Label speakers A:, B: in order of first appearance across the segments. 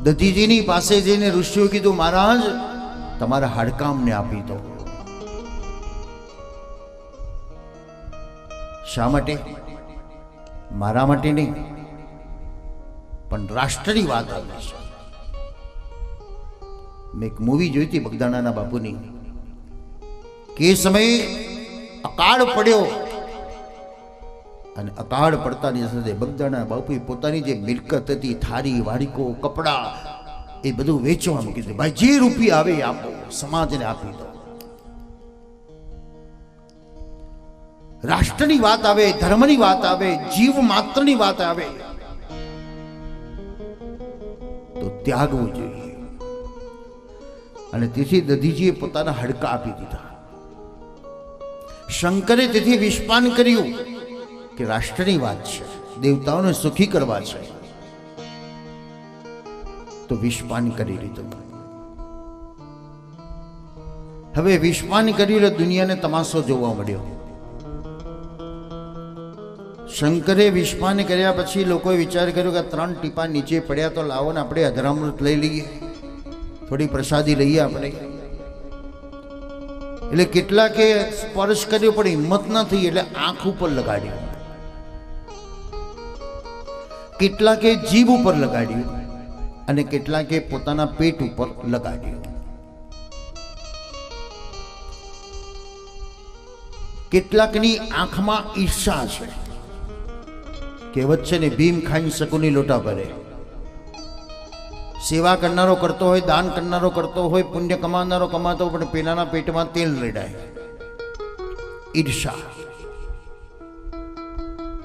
A: દધીજીની પાસે જઈને ઋષિઓ કીધું, મહારાજ તમારા હાડકામને આપી દો. શા માટે? મારા માટે નહીં, પણ રાષ્ટ્રની વાત આવી છે. મેં એક મૂવી જોઈ હતી બગદાણાના બાપુની, કે એ સમયે અકાળ પડ્યો અને અકાળ પડતાની સાથે બગદાણા બાપુએ પોતાની જે મિલકત હતી, થાળી વાડીકો કપડા, એ બધું વેચવા મૂકી દીધું. ભાઈ જે રૂપિયા આવે એ આપો, સમાજને આપી દો. રાષ્ટ્રની વાત આવે, ધર્મની વાત આવે, જીવ માત્રની વાત આવે તો ત્યાગવું જોઈએ. અને તેથી દધીજીએ પોતાના હાડકા આપી દીધા. શંકરે તેથી વિષપાન કર્યું કે રાષ્ટ્રની વાત છે, દેવતાઓને સુખી કરવા છે, તો વિષપાન કરી લીધું. હવે વિષપાન કર્યું એટલે દુનિયાને તમાશો જોવા મળ્યો. શંકરે વિષપાન કર્યા પછી લોકોએ વિચાર કર્યો કે 3 ટીપા નીચે પડ્યા તો લાવો ને આપણે અધરામૃત લઈ લઈએ, થોડી પ્રસાદી લઈએ આપણે. એટલે કેટલાકે સ્પર્શ કર્યો પણ હિંમત ન થઈ એટલે આંખ ઉપર લગાડ્યું, કેટલાકે જીભ ઉપર લગાડ્યું અને કેટલાકે પોતાના પેટ ઉપર લગાડ્યું. કેટલાકની આંખમાં ઈર્ષા છે. કહેવત છે ને, ભીમ ખાઈને શકુની લોટા ભરે. સેવા કરનારો કરતો હોય, દાન કરનારો કરતો હોય, પુણ્ય કમાનારો કમાતો હોય, પણ પેલાના પેટમાં તેલ રેડાય. ઈર્ષા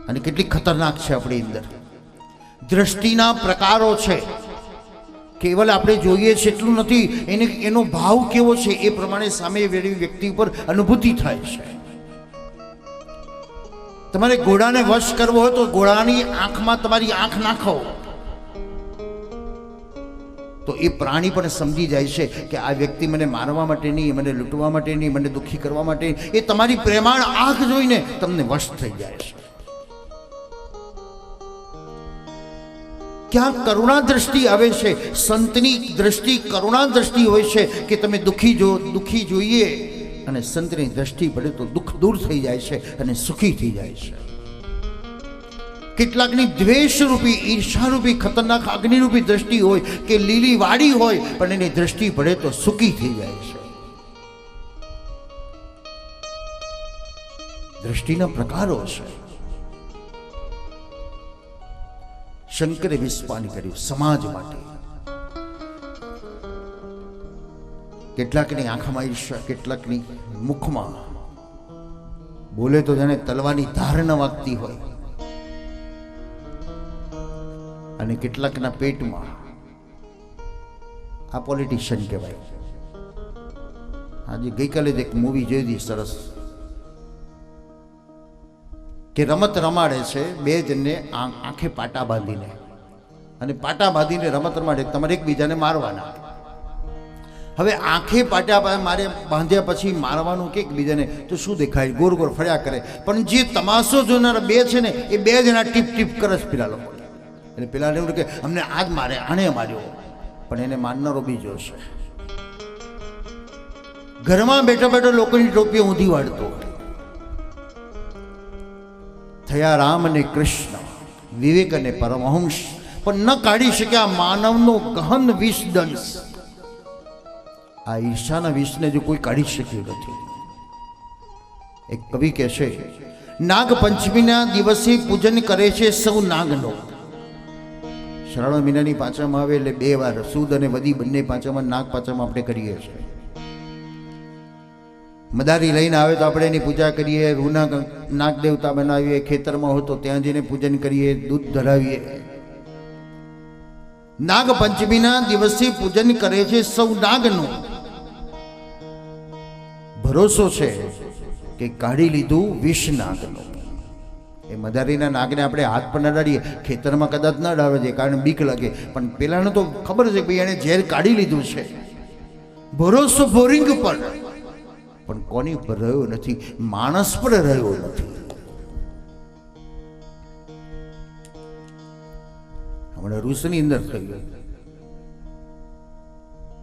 A: અને કેટલી ખતરનાક છે આપણી અંદર. દ્રષ્ટિના પ્રકારો છે, કેવલ આપણે જોઈએ છે એટલું નથી, એનો ભાવ કેવો છે એ પ્રમાણે સામે વ્યક્તિ ઉપર અનુભૂતિ થાય છે. તમારે ઘોડાને વશ કરવો હોય તો ઘોડાની આંખમાં તમારી આંખ નાખો તો એ પ્રાણી પણ સમજી જાય છે કે આ વ્યક્તિ મને મારવા માટે નહીં, મને લૂંટવા માટે નહીં, મને દુઃખી કરવા માટે. એ તમારી પ્રેમાળ આંખ જોઈને તમને વશ થઈ જાય છે. ક્યાં કરુણા દ્રષ્ટિ આવે છે, સંતની દ્રષ્ટિ કરુણા દ્રષ્ટિ હોય છે કે તમે દુઃખી જોઈએ અને સંતની દ્રષ્ટિ પડે તો દુઃખ દૂર થઈ જાય છે અને સુખી થઈ જાય છે. કેટલાકની દ્વેષરૂપી, ઈર્ષારૂપી, ખતરનાક અગ્નિરૂપી દ્રષ્ટિ હોય કે લીલી વાડી હોય, પણ એની દ્રષ્ટિ પડે તો સુખી થઈ જાય છે. દ્રષ્ટિના પ્રકારો છે. શંકરે વિષપાન કર્યું સમાજ માટે. કેટલાકની આંખમાં ઈર્ષા, કેટલાકની મુખમાં, બોલે તો જાણે તલવાની ધાર ન વાગતી હોય, અને કેટલાકના પેટમાં. આ પોલિટિશિયન કહેવાય. આજે ગઈકાલે જ એક મૂવી જોઈ હતી સરસ, કે રમત રમાડે છે બે જણને આંખે પાટા બાંધીને, અને પાટા બાંધીને રમત રમાડે, તમારે એકબીજાને મારવાના. હવે આંખે પાટા બાંધ્યા પછી મારવાનું કે એકબીજાને તો શું દેખાય, ગોર ગોર ફર્યા કરે. પણ જે તમાશો જોનારા બે છે ને, એ બે જણા ટીપ ટીપ કરે છે પેલા લોકો. એટલે પેલા એવું કે અમને આ જ મારે, આને માર્યો, પણ એને મારનારો બીજો છે. ઘરમાં બેઠા બેઠા લોકોની ટોપીઓ ઊંધી વાળતો. થયા રામ અને કૃષ્ણ, વિવેક અને પરમહંસ, પણ ન કાઢી શક્યા માનવનો ગહન વિષ દંશ. આ ઈર્ષાના વિષને જો કોઈ કાઢી શક્યું નથી. એક કવિ કહે છે, નાગ પંચમીના દિવસે પૂજન કરે છે સૌ નાગનો. શ્રાવણ મહિનાની પાંચમાં આવે એટલે 2 વાર, સુદ અને વદી બંને પાંચમાં, નાગ પાંચમાં આપણે કરીએ છીએ. મદારી લઈને આવે તો આપણે એની પૂજા કરીએ, રૂના નાગ દેવતા બનાવીએ, ખેતરમાં હોય તો ત્યાં જઈને પૂજન કરીએ, દૂધ ધરાવીએ. નાગ પંચમીના દિવસે પૂજન કરે છે સૌ નાગનું. ભરોસો છે કે કાઢી લીધું વિષ નાગનું. એ મદારીના નાગને આપણે હાથ પર ન અડાડીએ, ખેતરમાં કદાચ ન અડાવે છે કારણ બીક લાગે, પણ પેલાને તો ખબર છે કે ભાઈ એને ઝેર કાઢી લીધું છે. ભરોસો બોરિંગ પર, પણ કોની પર રહ્યો નથી, માણસ પર રહ્યો નથી. હમણાં રૂસની અંદર થઈ ગયું,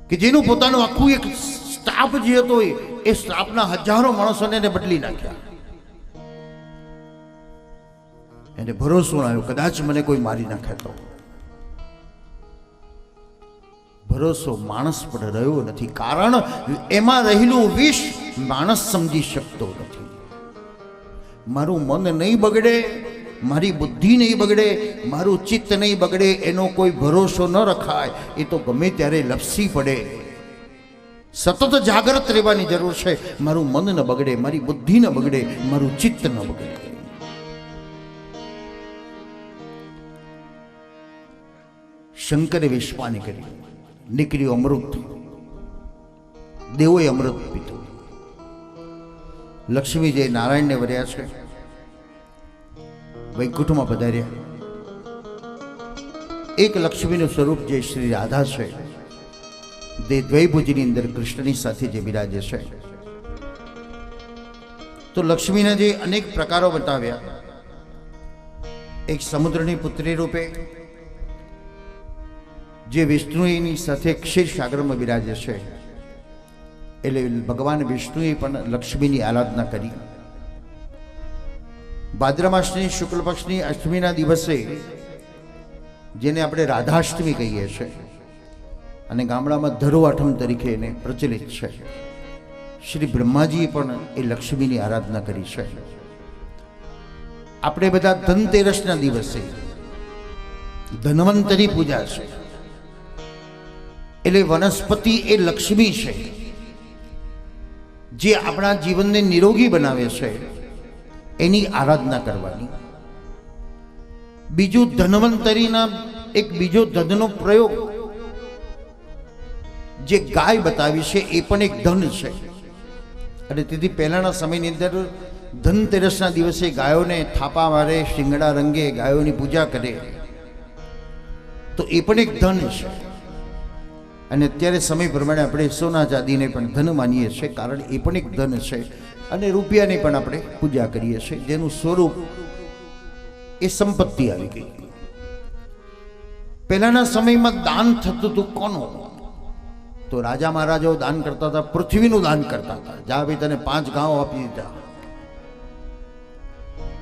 A: કે જેનું પોતાનું આખું એક સ્ટાફ જે હતો એ સ્ટાફના હજારો માણસોને એને બદલી નાખ્યા. એને ભરોસો આવ્યો કદાચ મને કોઈ મારી નાખે તો. ભરોસો માણસ પર રહ્યો નથી, કારણ એમાં રહેલું વિષ માણસ સમજી શકતો નથી. મારું મન નહીં બગડે, મારી બુદ્ધિ નહીં બગડે, મારું ચિત્ત નહીં બગડે, એનો કોઈ ભરોસો ન રખાય. એ તો ગમે ત્યારે લપસી પડે. સતત જાગૃત રહેવાની જરૂર છે. મારું મન ન બગડે, મારી બુદ્ધિ ન બગડે, મારું ચિત્ત ન બગડે. શંકરે વિશ્વાની કરી, નીકળ્યું અમૃત. દેવોએ અમૃત પીધું. લક્ષ્મી જે નારાયણને વર્યા છે, વૈકુંઠમાં પધાર્યા. એક લક્ષ્મીનું સ્વરૂપ જે શ્રી રાધા છે, તે દ્વૈભુજની અંદર કૃષ્ણની સાથે જે બિરાજે છે. તો લક્ષ્મીના જે અનેક પ્રકારો બતાવ્યા. એક સમુદ્રની પુત્રી રૂપે જે વિષ્ણુની સાથે ક્ષીરસાગરમાં બિરાજે છે, એટલે ભગવાન વિષ્ણુએ પણ લક્ષ્મીની આરાધના કરી. ભાદ્રવા માસની શુક્લ પક્ષની અષ્ટમીના દિવસે, જેને આપણે રાધાષ્ટમી કહીએ છીએ, અને ગામડામાં ધરુવાઠમ તરીકે એને પ્રચલિત છે, શ્રી બ્રહ્માજીએ પણ એ લક્ષ્મીની આરાધના કરી છે. આપણે બધા ધનતેરસના દિવસે ધન્વંતરી પૂજા છે. એટલે વનસ્પતિ એ લક્ષ્મી છે, જે આપણા જીવનને નિરોગી બનાવે છે, એની આરાધના કરવાની. બીજું ધન્વંતરીના એક બીજો ધનનો પ્રયોગ જે ગાય બતાવી છે, એ પણ એક ધન છે. અને તેથી પહેલાના સમયની અંદર ધનતેરસના દિવસે ગાયોને થાપા મારે, શિંગડા રંગે ગાયોની પૂજા કરે, તો એ પણ એક ધન છે. અને અત્યારે સમય પ્રમાણે આપણે સોના ચાંદીને પણ ધન માનીએ છીએ, કારણ એ પણ એક ધન છે. અને રૂપિયાની પણ આપણે પૂજા કરીએ છીએ, જેનું સ્વરૂપ એ સંપત્તિ આવી ગઈ. પહેલાના સમયમાં દાન થતું હતું કોનું? તો રાજા મહારાજાઓ દાન કરતા હતા, પૃથ્વીનું દાન કરતા હતા. જા ભાઈ તને 5 ગાંવ આપી દીધા,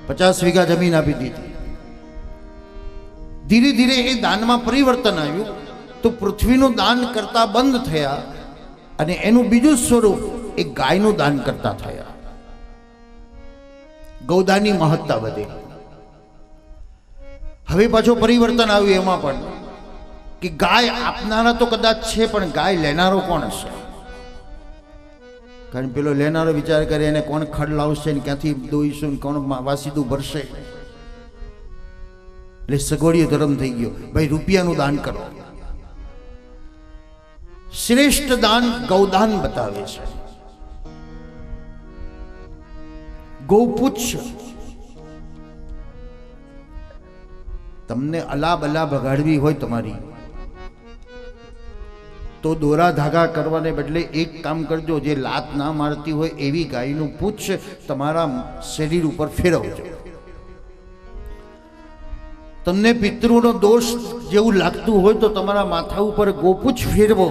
A: 50 વીઘા જમીન આપી દીધી. ધીરે ધીરે એ દાનમાં પરિવર્તન આવ્યું, તો પૃથ્વીનું દાન કરતા બંધ થયા, અને એનું બીજું સ્વરૂપ એ ગાયનું દાન કરતા થયા. ગૌદાનની મહત્તા વધે. હવે પાછું પરિવર્તન આવ્યું એમાં પણ, કે ગાય આપનારા તો કદાચ છે, પણ ગાય લેનારો કોણ હશે? કારણ પેલો લેનારો વિચાર કરે, એને કોણ ખડ લાવશે, ને ક્યાંથી દોઈશું, ને કોણ વાસીદું ભરશે. એટલે સગવડિયો ધર્મ થઈ ગયો, ભાઈ રૂપિયાનું દાન કરો. શ્રેષ્ઠ દાન ગૌદાન બતાવે છે. ગૌપુચ્છ. તમને અલા બલા બગાડવી હોય તમારી, તો દોરા ધાગા કરવાને બદલે એક કામ કરજો, જે લાત ના મારતી હોય એવી ગાયનું પૂછ તમારા શરીર ઉપર ફેરવજો. તમને પિતૃનો દોષ જેવું લાગતું હોય તો તમારા માથા ઉપર ગોપુચ્છ ફેરવો,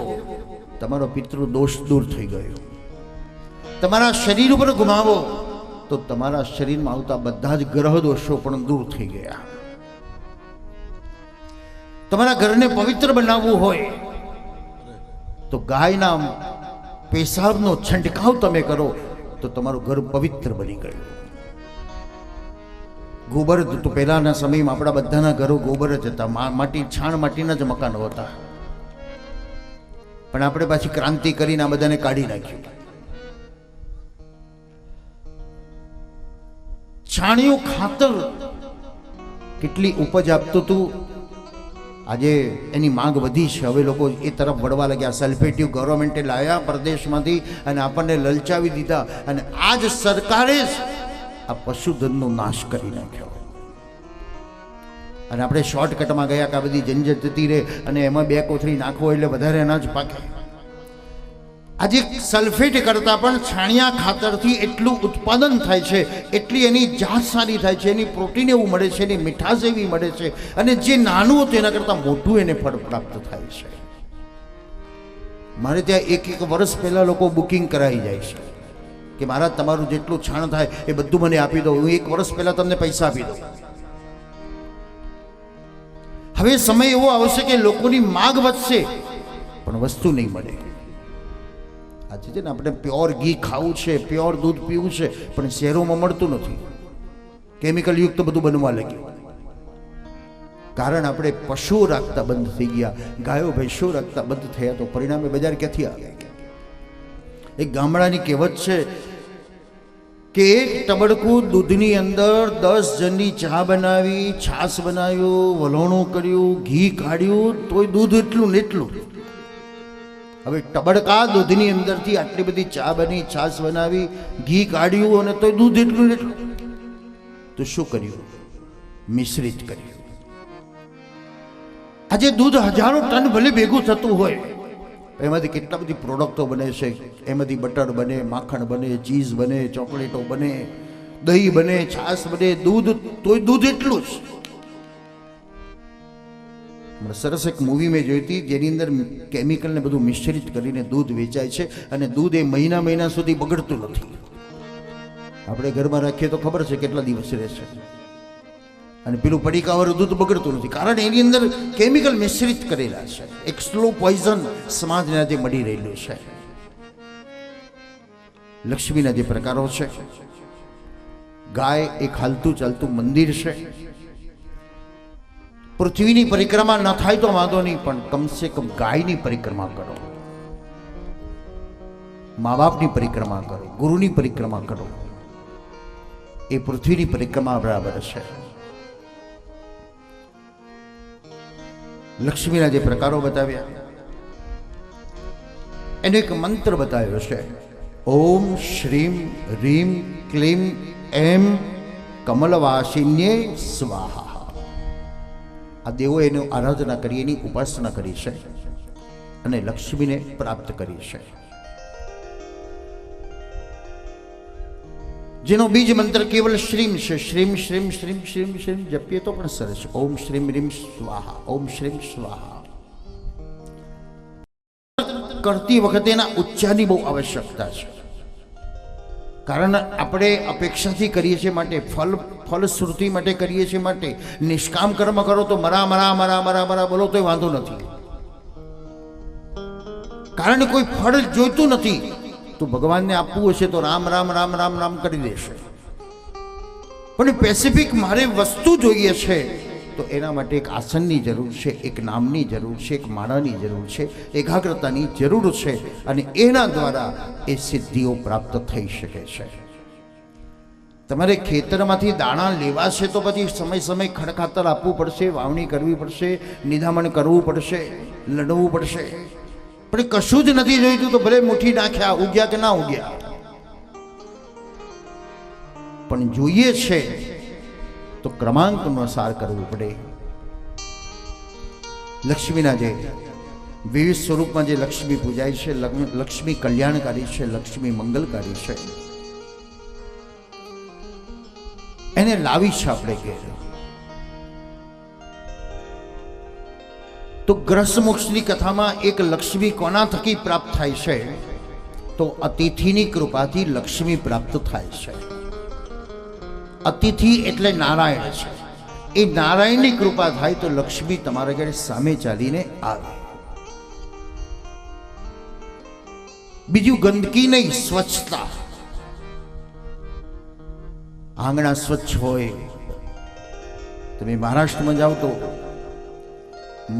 A: તમારો પિતૃ દોષ દૂર થઈ ગયો. તમારા શરીર ઉપર ગુમાવો તો તમારા શરીરમાં આવતા બધા જ ગ્રહ દોષો પણ દૂર થઈ ગયા. તમારા ઘરને પવિત્ર બનાવવું હોય તો ગાયના પેશાબનો છંટકાવ તમે કરો તો તમારું ઘર પવિત્ર બની ગયું. ગોબર તો પહેલાના સમયમાં આપણા બધાના ઘરો ગોબર જ હતા, માટી છાણ માટીના જ મકાનો હતા. પણ આપણે પાછી ક્રાંતિ કરીને આ બધાને કાઢી નાખ્યું. છાણિયું ખાતર કેટલી ઉપજ આપતું હતું, આજે એની માંગ વધી છે. હવે લોકો એ તરફ વળવા લાગ્યા. સલ્ફેટિવ ગવર્મેન્ટે લાવ્યા પરદેશમાંથી અને આપણને લલચાવી દીધા, અને આજ સરકારે જ આ પશુધનનો નાશ કરી નાખ્યો. અને આપણે શોર્ટકટમાં ગયા કે આ બધી ઝંઝટ જતી રહે અને એમાં 2 કોથળી નાખવો એટલે વધારે અનાજ પાકે. આજે સલ્ફેટ કરતાં પણ છાણિયા ખાતરથી એટલું ઉત્પાદન થાય છે, એટલી એની જાત સારી થાય છે, એની પ્રોટીન એવું મળે છે, એની મીઠાશ એવી મળે છે, અને જે નાનું હતું એના કરતાં મોટું એને ફળ પ્રાપ્ત થાય છે. મારે ત્યાં એક વર્ષ પહેલાં લોકો બુકિંગ કરાવી જાય છે કે મારા તમારું જેટલું છાણ થાય એ બધું મને આપી દો, હું 1 વર્ષ પહેલાં તમને પૈસા આપી દઉં. હવે સમય એવો આવશે કે લોકોની માગ વધશે પણ વસ્તુ નહીં મળે. આજે છે ને આપણે પ્યોર ઘી ખાવું છે, પ્યોર દૂધ પીવું છે, પણ શહેરોમાં મળતું નથી. કેમિકલ યુક્ત બધું બનવા લાગ્યું. કારણ આપણે પશુઓ રાખતા બંધ થઈ ગયા, ગાયો ભેંસો રાખતા બંધ થયા, તો પરિણામે બજાર ક્યાંથી આવે? એક ગામડાની કહેવત છે કે એક તબડકું દૂધની અંદર 10 જણની ચા બનાવી, છાશ બનાવ્યું, વલોણું કર્યું, ઘી કાઢ્યું, તોય દૂધ એટલું ને એટલું. હવે તબડકા દૂધની અંદરથી આટલી બધી ચા બની, છાશ બનાવી, ઘી કાઢ્યું અને તોય દૂધ એટલું ને એટલું. તો શું કર્યું? મિશ્રિત કર્યું. આજે દૂધ હજારો ટન ભલે ભેગું થતું હોય, એમાંથી કેટલા બધી પ્રોડક્ટો બને છે. એમાંથી બટર બને, માખણ બને, ચીઝ બને, ચોકલેટો બને, દહીં બને, છાશ બને, દૂધ તોય દૂધ એટલું જ. સરસ એક મૂવી મેં જોઈ હતી જેની અંદર કેમિકલને બધું મિશ્રિત કરીને દૂધ વેચાય છે અને દૂધ એ મહિના સુધી બગડતું નથી. આપણે ઘરમાં રાખીએ તો ખબર છે કેટલા દિવસ રહેશે. અને પેલું પડીકાવાળું દૂધ બગડતું નથી, કારણ એની અંદર કેમિકલ મિશ્રિત કરેલા છે. એક સ્લો પોઈઝન સમાજને આજે મળી રહેલું છે. લક્ષ્મીના જે પ્રકારો છે, ગાય એક હાલતું ચાલતું મંદિર છે. પૃથ્વીની પરિક્રમા ન થાય તો વાંધો નહીં, પણ કમસે કમ ગાયની પરિક્રમા કરો, મા બાપની પરિક્રમા કરો, ગુરુની પરિક્રમા કરો. એ પૃથ્વીની પરિક્રમા બરાબર છે. લક્ષ્મીના જે પ્રકારો બતાવ્યા એનો એક મંત્ર બતાવ્યો છે. ઓમ શ્રીમ રીમ ક્લીમ એમ કમલવાસિન્યે સ્વાહા. આ દેવો એની આરાધના કરી, એની ઉપાસના કરી છે અને લક્ષ્મીને પ્રાપ્ત કરી છે. જેનો બીજ મંત્ર કેવલ શ્રીમ છે. શ્રીમ શ્રીમ શ્રીમ શ્રીમ શ્રીમ જપીએ તો પણ સરસ. ઓમ શ્રીમ રીમ સ્વાહા, ઓમ શ્રીમ સ્વાહા. કરતી વખતે એના ઉચ્ચારની બહુ આવશ્યકતા છે, કારણ આપણે અપેક્ષાથી કરીએ છીએ માટે, ફલશ્રુતિ માટે કરીએ છીએ માટે. નિષ્કામ કર્મ કરો તો મરા મરા મરા મરા મરા બોલો તો વાંધો નથી, કારણ કોઈ ફળ જોઈતું નથી. તો ભગવાનને આપવું હશે તો રામ રામ રામ રામ રામ કરી દેશે, પણ પેસિફિક મારે વસ્તુ જોઈએ છે તો એના માટે એક આસનની જરૂર છે, એક નામની જરૂર છે, એક માળાની જરૂર છે, એકાગ્રતાની જરૂર છે, અને એના દ્વારા એ સિદ્ધિઓ પ્રાપ્ત થઈ શકે છે. તમારે ખેતરમાંથી દાણા લેવા છે તો પછી સમય સમય ખડખાતર આપવું પડશે, વાવણી કરવી પડશે, નિદામણ કરવું પડશે, લડવું પડશે. પણ કશું જ નથી જોઈતું તો ભલે મુઠ્ઠી નાખ્યા, ઉગ્યા કે ના ઉગ્યા, પણ જોઈએ છે તો ક્રમાંક અનુસાર કરવું પડે. લક્ષ્મીના જે વિવિધ સ્વરૂપમાં જે લક્ષ્મી પૂજાય છે, લક્ષ્મી કલ્યાણકારી છે, લક્ષ્મી મંગલકારી છે, એને લાવી છે આપણે ઘેર. તો ગ્રસ મોક્ષની કથામાં એક લક્ષ્મી કોના થકી પ્રાપ્ત થાય છે? તો અતિથિની કૃપાથી લક્ષ્મી પ્રાપ્ત થાય છે. અતિથિ એટલે નારાયણ છે. એ નારાયણની કૃપા થાય તો લક્ષ્મી તમારા ઘરે સામે ચાલીને આવે. બીજું ગંદકી નહીં, સ્વચ્છતા. આંગણા સ્વચ્છ હોય. તમે મહારાષ્ટ્રમાં જાઓ તો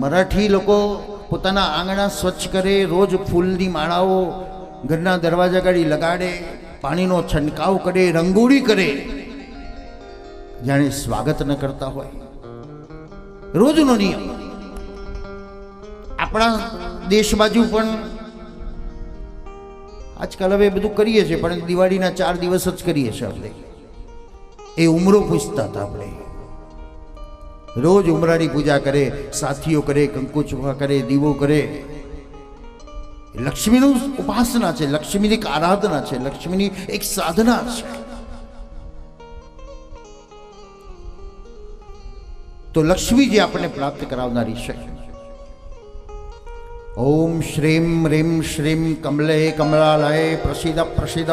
A: મરાઠી લોકો પોતાના આંગણા સ્વચ્છ કરે, રોજ ફૂલની માળાઓ ઘરના દરવાજા ગાડી લગાડે, પાણીનો છંટકાવ કરે, રંગોળી કરે, જાણે સ્વાગત ન કરતા હોય. રોજનો નિયમ. આપણા દેશ બાજુ પણ આજકાલ હવે બધું કરીએ છીએ, પણ દિવાળીના 4 દિવસ જ કરીએ છીએ આપણે. એ ઉમરો પૂછતા હતા આપણે. રોજ ઉમરાની પૂજા કરે, સાથીઓ કરે, કંકુ ચોખા કરે, દીવો કરે. લક્ષ્મીનું ઉપાસના છે, લક્ષ્મીની એક આરાધના છે, લક્ષ્મીની એક સાધના છે. તો લક્ષ્મી જે આપણને પ્રાપ્ત કરાવનારી છે, ओम श्रीं ह्रीं श्रीं कमले कमलालये प्रसीद प्रसीद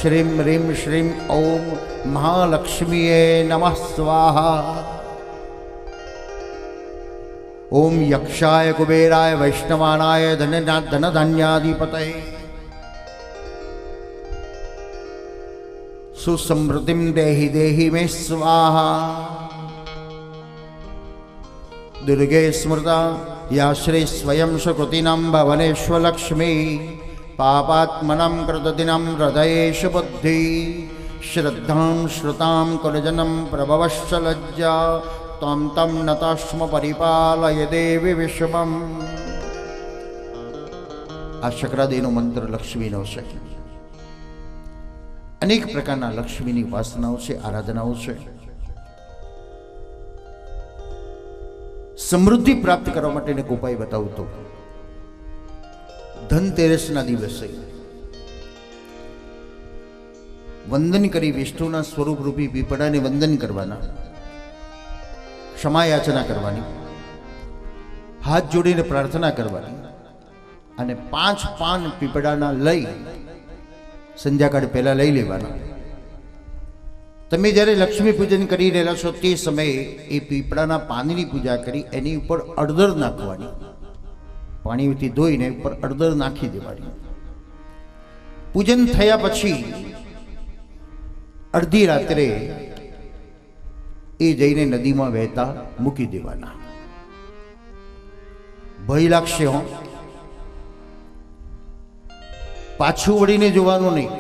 A: श्रीं ह्रीं श्रीं ओम महालक्ष्मीये नमः स्वाहा। ओम यक्षाय कुबेराय वैष्णवानाय धनधान्याधिपतये सुसमृद्धिं देहि देहि मे स्वाहा। दुर्गे स्मृता या श्री स्वयं सुकृतिनां भवनेष्वलक्ष्मी पापात्मनां कृतदिनं हृदयेषु बुद्धि श्रद्धां श्रुतां कुलजनं प्रभवश्च लज्जा त्वं तं नतस्म परिपालय देवी विश्वम्। आ शक्रादेवનો મંત્ર લક્ષ્મીનો છે। અનેક પ્રકારના લક્ષ્મીની ઉપાસનાઓ છે, આરાધનાઓ છે। સમૃદ્ધિ પ્રાપ્ત કરવા માટે એક ઉપાય બતાવું તો ધનતેરસના દિવસે વંદન કરી વિષ્ણુના સ્વરૂપ રૂપી પીપળાને વંદન કરવાના, ક્ષમા યાચના કરવાની, હાથ જોડીને પ્રાર્થના કરવાની અને 5 પાન પીપળાના લઈ સંધ્યાકાળ પહેલા લઈ લેવાના। તમે જ્યારે લક્ષ્મી પૂજન કરી રહેલા છો તે સમયે એ પીપળાના પાનની પૂજા કરી એની ઉપર અડદર નાખવાની, પાણીથી ધોઈને ઉપર અડદર નાખી દેવાની। પૂજન થયા પછી અડધી રાત્રે એ જઈને નદીમાં વહેતા મૂકી દેવાના। ભય લાગશે હો, પાછું વળીને જોવાનું નહીં।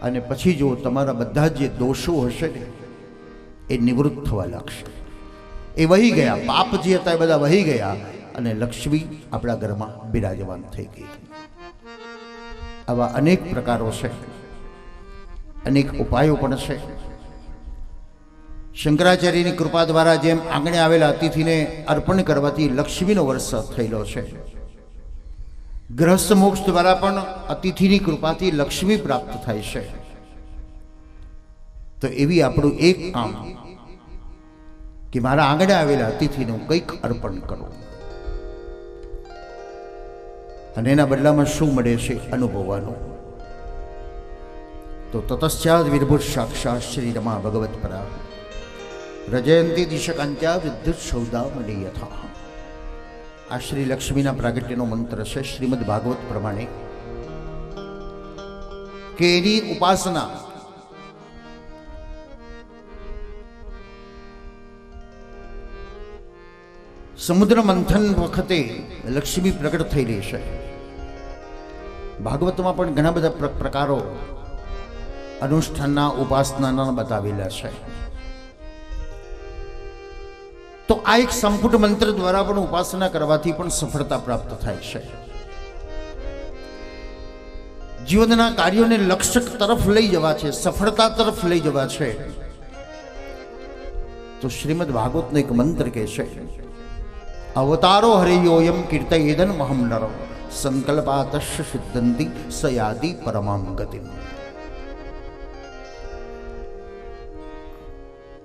A: અને પછી જો તમારા બધા જે દોષો હશે ને એ નિવૃત્ત થવા લાગશે, એ વહી ગયા, પાપ જે હતા એ બધા વહી ગયા અને લક્ષ્મી આપણા ઘરમાં બિરાજમાન થઈ ગઈ। આવા અનેક પ્રકારો છે, અનેક ઉપાયો પણ છે। શંકરાચાર્યની કૃપા દ્વારા જેમ આંગણે આવેલા અતિથિને અર્પણ કરવાથી લક્ષ્મીનો વર્ષ થયેલો છે, ગૃહસ્થ મોક્ષ દ્વારા પણ અતિથિની કૃપાથી લક્ષ્મી પ્રાપ્ત થાય છે। તો એવી આપણું એક કામ કે મારા આંગણે આવેલા અતિથિનું કંઈક અર્પણ કરો અને એના બદલામાં શું મળે છે અનુભવવાનું। તો તતશ્ચાદ વિર્ભુર સાક્ષાત શ્રી રમા ભગવત પરા રજયંતી દિશકાંત્યા વિદ્યુત સૌદામણી યથા। આ શ્રી લક્ષ્મીના પ્રાગટ્યનો મંત્ર છે શ્રીમદ ભાગવત પ્રમાણે કે એની ઉપાસના સમુદ્ર મંથન વખતે લક્ષ્મી પ્રગટ થઈ રહી છે। ભાગવતમાં પણ ઘણા બધા પ્રકારો અનુષ્ઠાનના ઉપાસનાના બતાવેલા છે। તો આ એક સંપુટ મંત્ર દ્વારા પણ ઉપાસના કરવાથી પણ સફળતા પ્રાપ્ત થાય છે। જીવનના કાર્યોને લક્ષ્ય તરફ લઈ જવા છે, સફળતા તરફ લઈ જવા છે, તો શ્રીમદ ભાગવતનો એક મંત્ર કહે છે અવતારો હરિયોયમ કીર્તયેદન મહમ નરો સંકલ્પાતશ્ય સિદ્ધંતિ સયાદી પરમામ ગતિમ।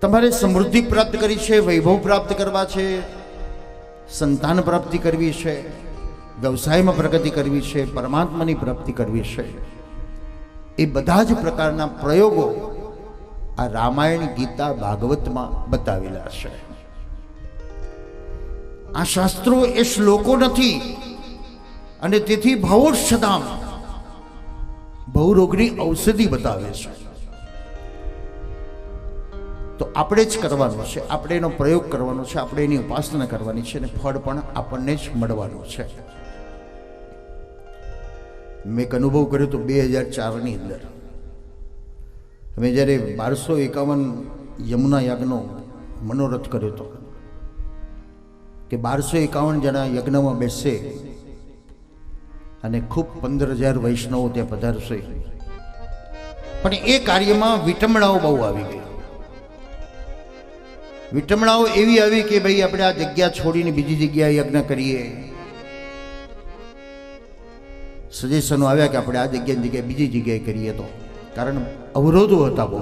A: તમારે સમૃદ્ધિ પ્રાપ્ત કરી છે, વૈભવ પ્રાપ્ત કરવા છે, સંતાન પ્રાપ્તિ કરવી છે, વ્યવસાયમાં પ્રગતિ કરવી છે, પરમાત્માની પ્રાપ્તિ કરવી છે, એ બધા જ પ્રકારના પ્રયોગો આ રામાયણ, ગીતા, ભાગવતમાં બતાવેલા છે। આ શાસ્ત્રો એ શ્લોકો નથી અને તેથી ભવૌષધામ ભવરોગની ઔષધિ બતાવે છે। તો આપણે જ કરવાનું છે, આપણે એનો પ્રયોગ કરવાનો છે, આપણે એની ઉપાસના કરવાની છે અને ફળ પણ આપણને જ મળવાનું છે। મેં એક અનુભવ કર્યો તો 2004ની અંદર અમે જ્યારે 1251 યમુના યાગનો મનોરથ કર્યો હતો કે 1251 જણા યજ્ઞમાં બેસશે અને ખૂબ 15,000 વૈષ્ણવો ત્યાં પધારશે, પણ એ કાર્યમાં વિટંબણાઓ બહુ આવી ગઈ। વિટંબણાઓ એવી આવી કે ભાઈ આપણે આ જગ્યા છોડીને બીજી જગ્યાએ યજ્ઞ કરીએ। સજેશનો આવ્યા કે આપણે આ જગ્યાની જગ્યાએ બીજી જગ્યાએ કરીએ, તો કારણ અવરોધો હતા બહુ।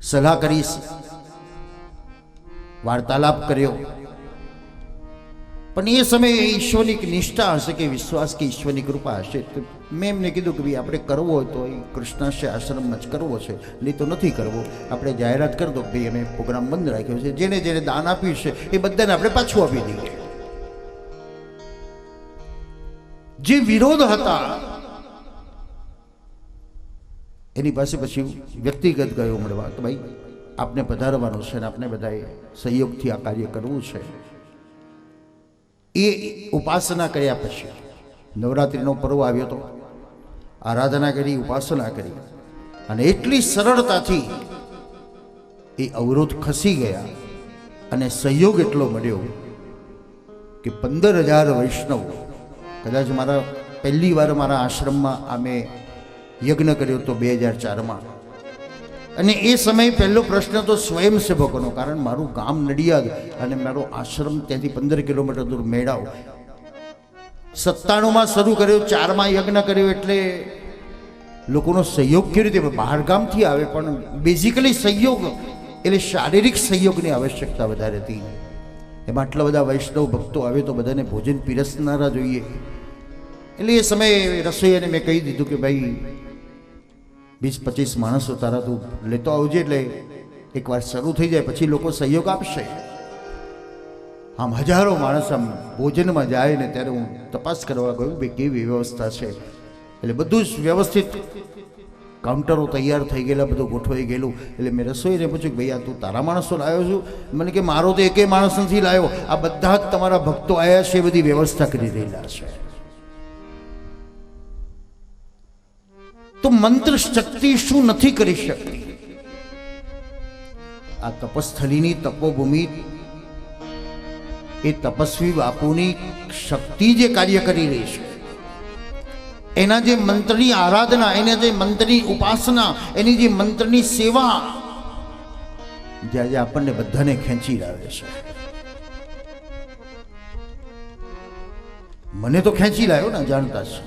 A: સલાહ કરી વાર્તાલાપ કર્યો. પણ એ સમયે ઈશ્વરની નિષ્ઠા હશે કે વિશ્વાસ કે ઈશ્વરની કૃપા હશે. મેં એમને કીધું કે ભાઈ આપણે કરવો હોય તો એ કૃષ્ણાશ્રય આશ્રમમાં જ કરવો છે, નહીં તો નથી કરવો. આપણે જાહેરાત કરી દો કે ભાઈ અમે પ્રોગ્રામ બંધ રાખ્યો છે, જેને જેને દાન આપ્યું છે એ બધાને આપણે પાછું આપી દઈએ. જે વિરોધ હતા એની પાસે પછી વ્યક્તિગત ગયો મળવા કે ભાઈ આપને પધારવાનું છે ને આપને બધાએ સહયોગથી આ કાર્ય કરવું છે. એ ઉપાસના કર્યા પછી નવરાત્રિનો પર્વ આવ્યો હતો, આરાધના કરી, ઉપાસના કરી અને એટલી સરળતાથી એ અવરોધ ખસી ગયા અને સહયોગ એટલો મળ્યો કે 15,000 વૈષ્ણવ. કદાચ મારા પહેલી વાર મારા આશ્રમમાં અમે યજ્ઞ કર્યો હતો 2004માં. અને એ સમયે પહેલો પ્રશ્ન તો સ્વયંસેવકોનો, કારણ મારું ગામ નડિયાદ અને મારો આશ્રમ ત્યાંથી 15 કિલોમીટર દૂર મેળાવ. 97માં શરૂ કર્યો, 4માં યજ્ઞ કર્યો. એટલે લોકોનો સહયોગ કેવી રીતે બહાર ગામથી આવે, પણ બેઝિકલી સહયોગ એટલે શારીરિક સહયોગની આવશ્યકતા વધારે હતી. એમાં આટલા બધા વૈષ્ણવ ભક્તો આવે તો બધાને ભોજન પીરસનારા જોઈએ. એટલે એ સમયે રસોઈયાને મેં કહી દીધું કે ભાઈ 20-25 માણસો તારા તું લેતો આવજે, એટલે એકવાર શરૂ થઈ જાય પછી લોકો સહયોગ આપશે. આમ હજારો માણસ આમ ભોજનમાં જાય ને ત્યારે હું તપાસ કરવા ગયો ભાઈ કેવી વ્યવસ્થા છે. એટલે બધું જ વ્યવસ્થિત, કાઉન્ટરો તૈયાર થઈ ગયેલા, બધું ગોઠવાઈ ગયેલું. એટલે મેં રસોઈને પૂછ્યું કે ભાઈ આ તું તારા માણસો લાવ્યો છું? મને કે મારો તો એકેય માણસ નથી લાવ્યો, આ બધા જ તમારા ભક્તો આવ્યા છે, એ બધી વ્યવસ્થા કરી રહેલા છે. તો મંત્ર શક્તિ શું નથી કરી શકતી? આ તપસ્થલીની તપોભૂમિ, એ તપસ્વી બાપુની શક્તિ જે કાર્ય કરી રહી છે, એના જે મંત્રની આરાધના, એના જે મંત્રની ઉપાસના, એની જે મંત્રની સેવા, જે આજે આપણને બધાને ખેંચી લાવે છે. મને તો ખેંચી લાવ્યો ને, જાણતા છો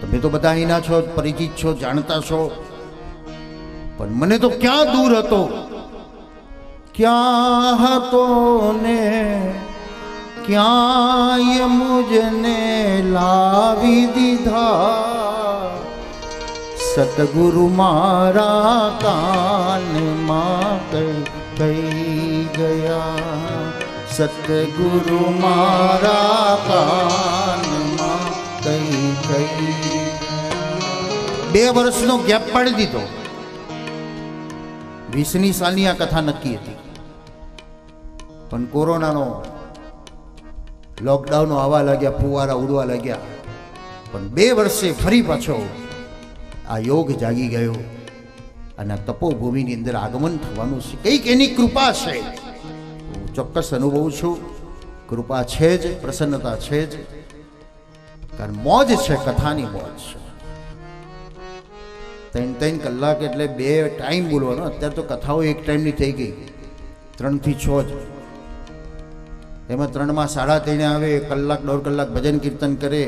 A: તમે તો બધા અહીંના છો, પરિચિત છો, જાણતા છો. પણ મને તો ક્યાં દૂર હતો, ક્યાં હતો ને ક્યાંય મુજને લાવી દીધા. સતગુરુ મારા કાનમાં કહી ગયા, સતગુરુ મારા કાનમાં કહી. 2 વર્ષનો ગેપ પાડી દીધો. 20મી સાલની આ કથા નક્કી હતી, પણ કોરોનાનો લોકડાઉનો આવવા લાગ્યા, ફુવારા ઉડવા લાગ્યા. પણ 2 વર્ષે ફરી પાછો આ યોગ જાગી ગયો અને આ તપોભૂમિની અંદર આગમન થવાનું છે. કંઈક એની કૃપા છે, હું ચોક્કસ અનુભવું છું. કૃપા છે જ, પ્રસન્નતા છે જ, કારણ મોજ છે, કથાની મોજ છે. 3 કલાક એટલે 2 ટાઈમ બોલવાનો. અત્યારે તો કથાઓ એક ટાઈમની થઈ ગઈ, 3 થી 6 જ. એમાં 3માં 3:30 આવે, 1 કલાક 1.5 કલાક ભજન કીર્તન કરે.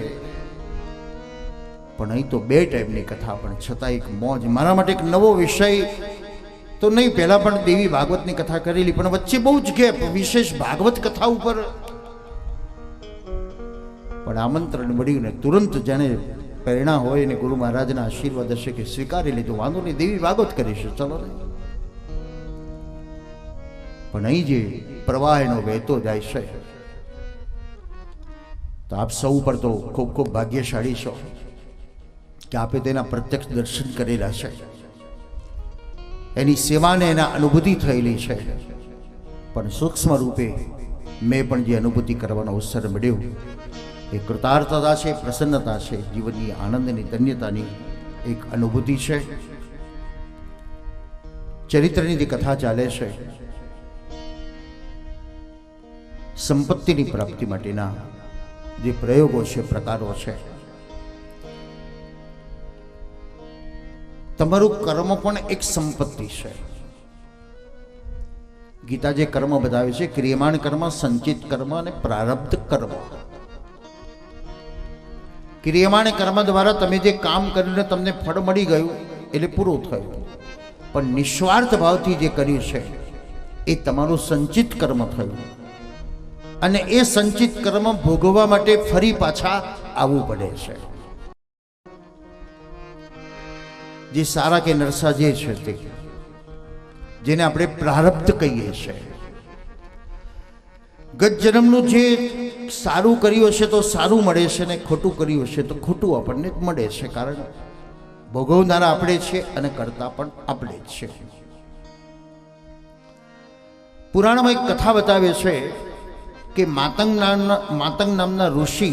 A: પણ અહીં તો 2 ટાઈમની કથા, પણ છતાં એક મોજ. મારા માટે એક નવો વિષય તો નહીં, પહેલાં પણ દેવી ભાગવતની કથા કરેલી, પણ વચ્ચે બહુ જ ગેપ, વિશેષ ભાગવત કથા ઉપર પણ આમંત્રણ મળ્યું ને તુરંત જાણે પ્રેરણા હોય ને ગુરુ મહારાજના આશીર્વાદ હશે કે સ્વીકારી લીધું, વાંધો નહીં, દેવી ભાગવત કરીશું, ચલો ને. પણ અહીં જે પ્રવાહ એનો વહેતો જાય છે, તો આપ સૌ પર તો ખૂબ ખૂબ ભાગ્યશાળી છો કે આપે તેના પ્રત્યક્ષ દર્શન કરેલા છે, એની સેવાને એના અનુભૂતિ થયેલી છે. પણ સૂક્ષ્મ રૂપે મેં પણ જે અનુભૂતિ કરવાનો અવસર મળ્યો, એ કૃતાર્થતા છે, પ્રસન્નતા છે, જીવનની આનંદની ધન્યતાની એક અનુભૂતિ છે. ચરિત્રની જે કથા ચાલે છે, સંપત્તિની પ્રાપ્તિ માટેના જે પ્રયોગો છે, પ્રકારો છે. તમારું કર્મ પણ એક સંપત્તિ છે. ગીતા જે કર્મ બતાવે છે, ક્રિયમાણ કર્મ, સંચિત કર્મ અને પ્રારબ્ધ કર્મ. ક્રિયમાણ કર્મ દ્વારા તમે જે કામ કરીને તમને ફળ મળી ગયું એટલે પૂરું થયું. પણ નિસ્વાર્થ ભાવથી જે કર્યું છે એ તમારું સંચિત કર્મ થયું, અને એ સંચિત કર્મ ભોગવવા માટે ફરી પાછા આવવું પડે છે. જે સારા કે નરસા જે છે તે, જેને આપણે પ્રારબ્ધ કહીએ છીએ, ગત જન્મનું જે સારું કર્યું હશે તો સારું મળે છે, ને ખોટું કર્યું હશે તો ખોટું આપણને મળે છે. કારણ ભોગવનારા આપણે છીએ અને કરતા પણ આપણે જ છે. પુરાણમાં એક કથા બતાવે છે કે માતંગ નામના ઋષિ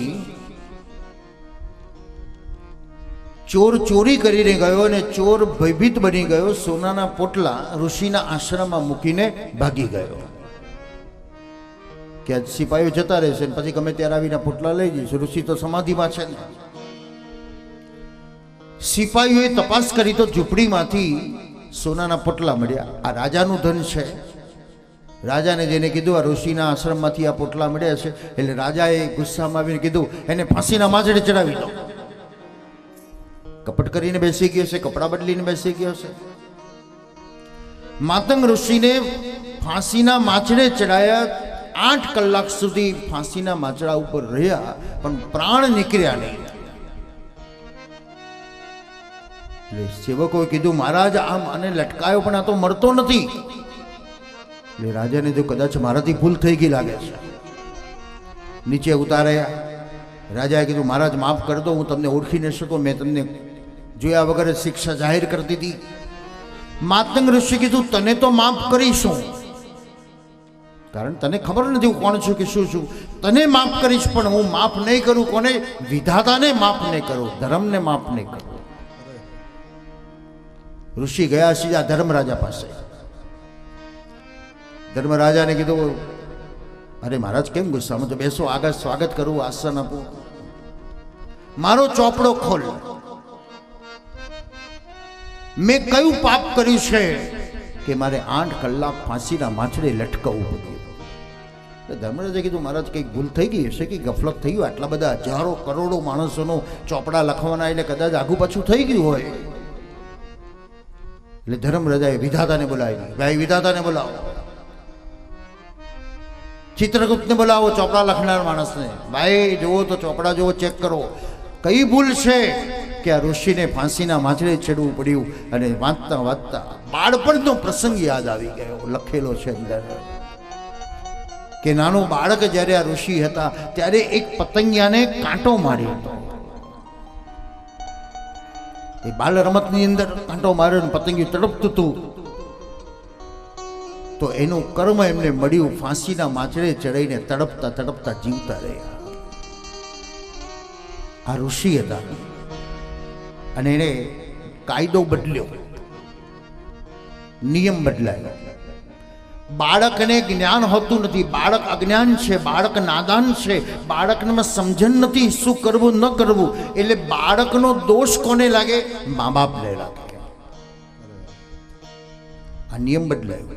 A: ચોર ચોરી કરીને ગયો અને ચોર ભયભીત બની ગયો, સોનાના પોટલા ઋષિના આશ્રમમાં મૂકીને ભાગી ગયો કે સિપાહીઓ જતા રહેશે ને પછી ગમે ત્યારે આવીને પોટલા લઈ જઈશ. ઋષિ તો સમાધિમાં છે ને. સિપાહીઓએ તપાસ કરી તો ઝૂંપડીમાંથી સોનાના પોટલા મળ્યા. આ રાજાનું ધન છે. રાજાને જેને કીધું આ ઋષિના આશ્રમમાંથી આ પોટલા મળ્યા છે, એટલે રાજાએ ગુસ્સામાં આવીને કીધું એને ફાંસીના માછડે ચડાવી દો. કપટ કરીને બેસી ગયો છે, કપડાં બદલીને બેસી ગયો છે. માતંગ ઋષિને ફાંસીના માછડે ચડાયા. 8 કલાક સુધી ફાંસીના માછડા ઉપર રહ્યા, પણ પ્રાણ નીકળ્યા નહીં. સેવકોએ કીધું મહારાજ આમ આને લટકાયો પણ આ તો મરતો નથી. એટલે રાજાને તો કદાચ મારાથી ભૂલ થઈ ગઈ લાગે છે. નીચે ઉતાર્યા. રાજાએ કીધું મહારાજ માફ કરી દો, હું તમને ઓળખી ન શકો, મેં તમને જોયા વગર શિક્ષા જાહેર કરી દીધી. માતંગ ઋષિ કીધું તને તો માફ કરીશું, કારણ તને ખબર નથી હું કોણ છું કે શું છું. તને માફ કરીશ પણ હું માફ નહીં કરું. કોને? વિધાતાને માફ નહીં કરું, ધર્મને માફ નહીં કરું. ઋષિ ગયા સીધા ધર્મરાજા પાસે. ધર્મરાજાને કીધું અરે મહારાજ કેમ ગુસ્સામાં? તો બેસો, આગળ સ્વાગત કરું, આસન આપું. મારો ચોપડો ખોલ. મેં કયું પાપ કર્યું છે કે મારે 8 કલાક ફાંસીના માછડે લટકાવવું પડ્યું? ધર્મરાજે કીધું મહારાજ કંઈક ભૂલ થઈ ગઈ હશે, કે ગફલત થઈ ગયું. આટલા બધા હજારો કરોડો માણસોનો ચોપડા લખવાના, એટલે કદાચ આગુ પાછું થઈ ગયું હોય. એટલે ધર્મરાજાએ વિધાતાને બોલાવી. ભાઈ વિધાતાને બોલાવો, ચિત્રગુપ્તને બોલાવો, ચોપડા લખનાર માણસને. ભાઈ જુઓ તો ચોપડા જુઓ, ચેક કરો કઈ ભૂલ છે કે આ ઋષિને ફાંસીના માછડે ચડવું પડ્યું. અને વાંચતા વાંચતા બાળપણનો પ્રસંગ યાદ આવી ગયો. લખેલો છે અંદર કે નાનું બાળક જ્યારે આ ઋષિ હતા ત્યારે એક પતંગિયાને કાંટો માર્યો હતો. એ બાલ રમતની અંદર કાંટો માર્યો ને પતંગિયું તડપતું હતું, તો એનું કર્મ એમને મળ્યું. ફાંસીના માછડે ચડાઈને તડપતા તડપતા જીવતા રહ્યા. આ ઋષિ હતા અને એને કાયદો બદલ્યો, નિયમ બદલાયો. બાળકને જ્ઞાન હોતું નથી, બાળક અજ્ઞાન છે, બાળક નાદાન છે, બાળકને સમજણ નથી શું કરવું ન કરવું. એટલે બાળકનો દોષ કોને લાગે? મા બાપને લાગે. આ નિયમ બદલાયો.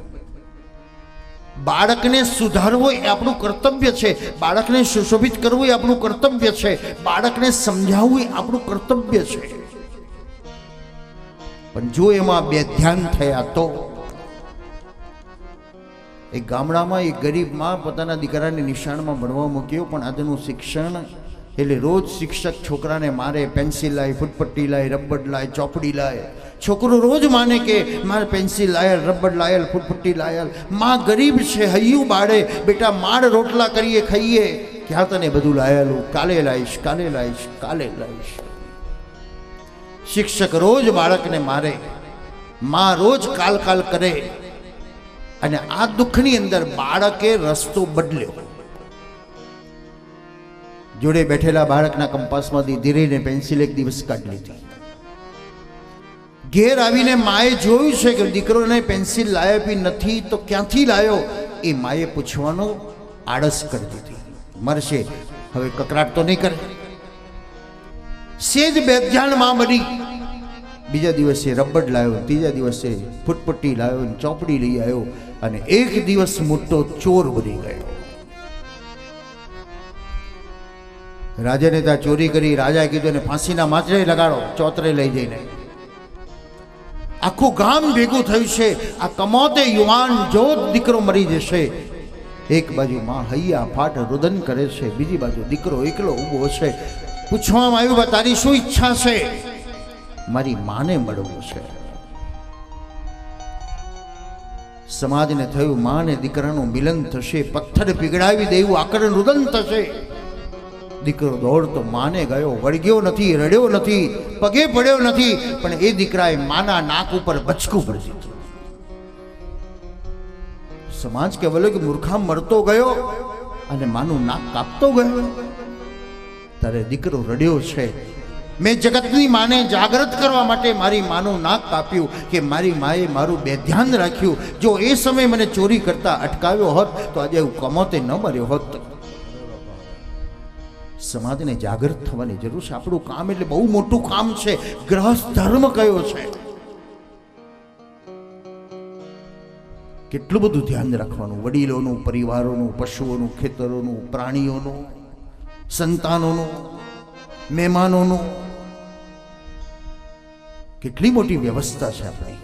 A: બાળકને સુધારવો એ આપણું કર્તવ્ય છે, બાળકને સુશોભિત કરવું એ આપણું કર્તવ્ય છે, બાળકને સમજાવવું એ આપણું કર્તવ્ય છે. પણ જો એમાં બેધ્યાન થયા તો. એક ગામડામાં એક ગરીબ માં પોતાના દીકરાને નિશાળમાં ભણવા મૂક્યો, પણ આજનું શિક્ષણ એટલે રોજ શિક્ષક છોકરાને મારે, પેન્સિલ લાય, ફૂટપટ્ટી લાય, રબડ લાય, ચોપડી લાય. છોકરો રોજ માને કે મારે પેન્સિલ લાયલ, રબડ લાયલ, ફૂટપટ્ટી લાયલ. માં ગરીબ છે, હૈયું બાળે, બેટા માડ રોટલા કરીએ ખાઈએ. ક્યાં તને બધું લાયેલું? કાલે લાવીશ, કાલે લાવીશ, કાલે લાવીશ. શિક્ષક રોજ બાળકને મારે, માં રોજ કાલ કાલ કરે. અને આ દુઃખની અંદર બાળકે રસ્તો બદલ્યો. જોડે બેઠેલા બાળકના કંપાસમાંથી ધીરેને પેન્સિલ એક દિવસ કાઢી લીધી. ઘેર આવીને માએ જોયું છે કે દીકરોને પેન્સિલ લાવી નથી, તો ક્યાંથી લાવ્યો એ માએ પૂછવાનો આળસ કરી દીધી. મરશે હવે કકરાટ તો નહીં કરે. સેજ બેધ્યાન માં બની. બીજા દિવસે રબડ લાવ્યો, ત્રીજા દિવસે ફૂટપટ્ટી લાવ્યો, ચોપડી લઈ આવ્યો, અને એક દિવસ મોટો ચોર બની ગયો. રાજાને ત્યાં ચોરી કરી. રાજાએ કીધું એને ફાંસીના માછડે લગાડો, ચોતરે લઈ જઈને. આખું ગામ ભેગું થયું છે. આ કમોતે યુવાન જો દીકરો મરી જશે, એક બાજુ માં હૈયા ફાટ રુદન કરે છે, બીજી બાજુ દીકરો એકલો ઊભો છે. પૂછવામાં આવ્યું, તારી શું ઈચ્છા છે? મારી માને મળવું છે. સમાજને થયું માને દીકરાનું મિલન થશે, પથ્થર પીગળાવી દેવું આકરણ રુદન થશે. દીકરો દોડતો માને ગયો, વળગ્યો નથી, રડ્યો નથી, પગે પડ્યો નથી, પણ એ દીકરાએ માના નાક ઉપર બચકું ભરી દીધું. સમાજ કહેવાલો કે મૂર્ખા મરતો ગયો અને માનું નાક કાપતો ગયો. ત્યારે દીકરો રડ્યો છે, મેં જગતની માને જાગૃત કરવા માટે મારી માનું નાક કાપ્યું કે મારી માએ મારું બેધ્યાન રાખ્યું. જો એ સમયે મને ચોરી કરતા અટકાવ્યો હોત તો આજે હું કમોતે ન મર્યો હોત. સમાજને જાગૃત થવાની જરૂર છે. આપણું કામ એટલે બહુ મોટું કામ છે. ગ્રહસ્થ ધર્મ કયો છે, કેટલું બધું ધ્યાન રાખવાનું. વડીલોનું, પરિવારોનું, પશુઓનું, ખેતરોનું, પ્રાણીઓનું, સંતાનોનું, મહેમાનોનું, કેટલી મોટી વ્યવસ્થા છે આપણી.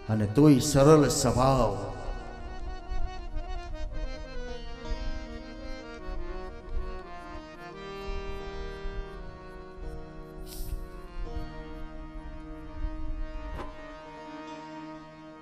A: અને તોય સરળ સ્વભાવ